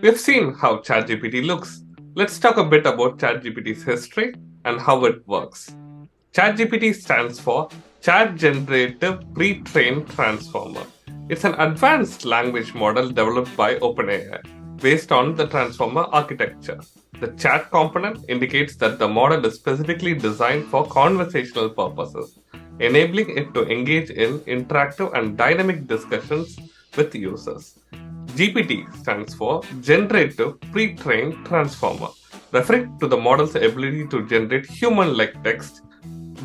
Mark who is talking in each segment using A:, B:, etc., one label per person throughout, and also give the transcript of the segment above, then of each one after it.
A: We've seen how ChatGPT looks. Let's talk a bit about ChatGPT's history and how it works. ChatGPT stands for Chat Generative Pre-trained Transformer. It's an advanced language model developed by OpenAI based on the Transformer architecture. The chat component indicates that the model is specifically designed for conversational purposes, enabling it to engage in interactive and dynamic discussions with users. GPT stands for Generative Pre-trained Transformer, referring to the model's ability to generate human-like text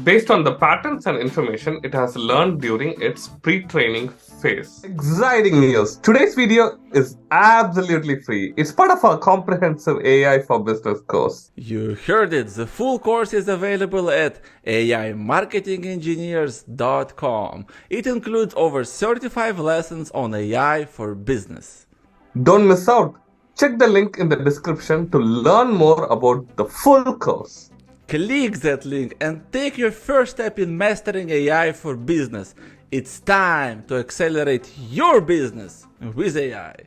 A: based on the patterns and information it has learned during its pre-training phase. Exciting news! Today's video is absolutely free. It's part of our comprehensive AI for Business course.
B: You heard it, the full course is available at aimarketingengineers.com. It includes over 35 lessons on AI for business.
A: Don't miss out. Check the link in the description to learn more about the full course.
B: Click that link and take your first step in mastering AI for business. It's time to accelerate your business with AI.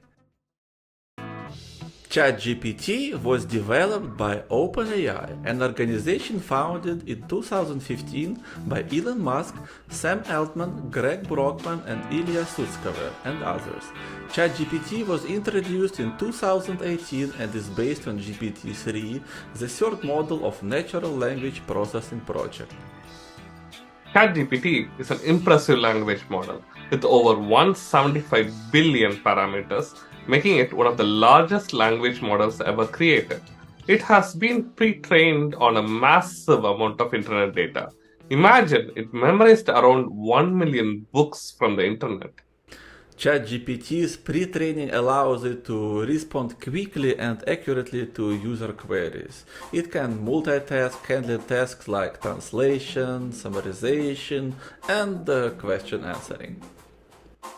B: ChatGPT was developed by OpenAI, an organization founded in 2015 by Elon Musk, Sam Altman, Greg Brockman, and Ilya Sutskever, and others. ChatGPT was introduced in 2018 and is based on GPT-3, the third model of natural language processing project.
A: ChatGPT is an impressive language model with over 175 billion parameters, making it one of the largest language models ever created. It has been pre-trained on a massive amount of internet data. Imagine it memorized around 1 million books from the internet.
B: ChatGPT's pre-training allows it to respond quickly and accurately to user queries. It can multitask, handling tasks like translation, summarization, and question answering.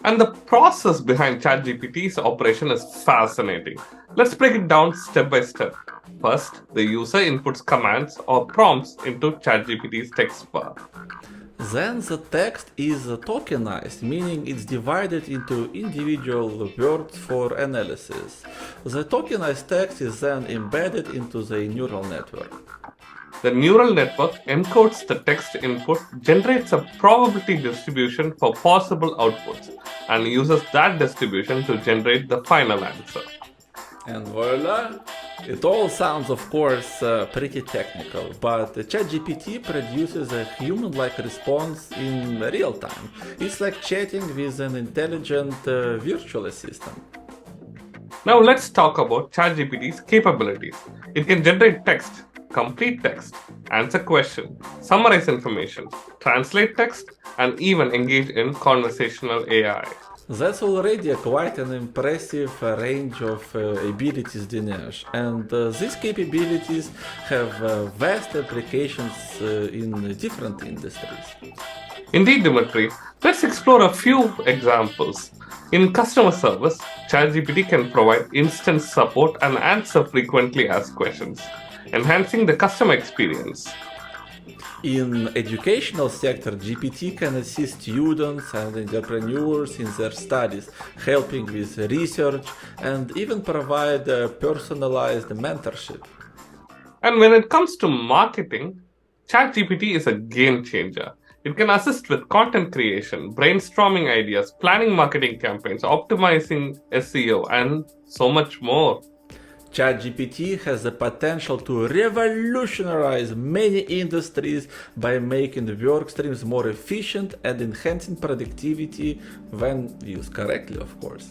A: And the process behind ChatGPT's operation is fascinating. Let's break it down step by step. First, the user inputs commands or prompts into ChatGPT's text bar.
B: Then the text is tokenized, meaning it's divided into individual words for analysis. The tokenized text is then embedded into the neural network.
A: The neural network encodes the text input, generates a probability distribution for possible outputs, and uses that distribution to generate the final answer.
B: And voila! It all sounds, of course, pretty technical, but ChatGPT produces a human-like response in real time. It's like chatting with an intelligent virtual assistant.
A: Now let's talk about ChatGPT's capabilities. It can generate text, complete text, answer questions, summarize information, translate text, and even engage in conversational AI.
B: That's already quite an impressive range of abilities, Dinesh, and these capabilities have vast applications in different industries.
A: Indeed, Dimitri, let's explore a few examples. In customer service, ChatGPT can provide instant support and answer frequently asked questions, enhancing the customer experience.
B: In educational sector, GPT can assist students and entrepreneurs in their studies, helping with research and even provide personalized mentorship.
A: And when it comes to marketing, ChatGPT is a game changer. It can assist with content creation, brainstorming ideas, planning marketing campaigns, optimizing SEO, and so much more.
B: ChatGPT has the potential to revolutionize many industries by making work streams more efficient and enhancing productivity when used correctly, of course.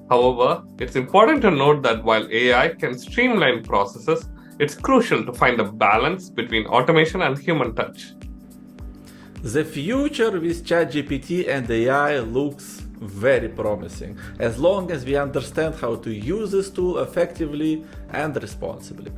A: However, it's important to note that while AI can streamline processes, it's crucial to find a balance between automation and human touch.
B: The future with ChatGPT and AI looks very promising, as long as we understand how to use this tool effectively and responsibly.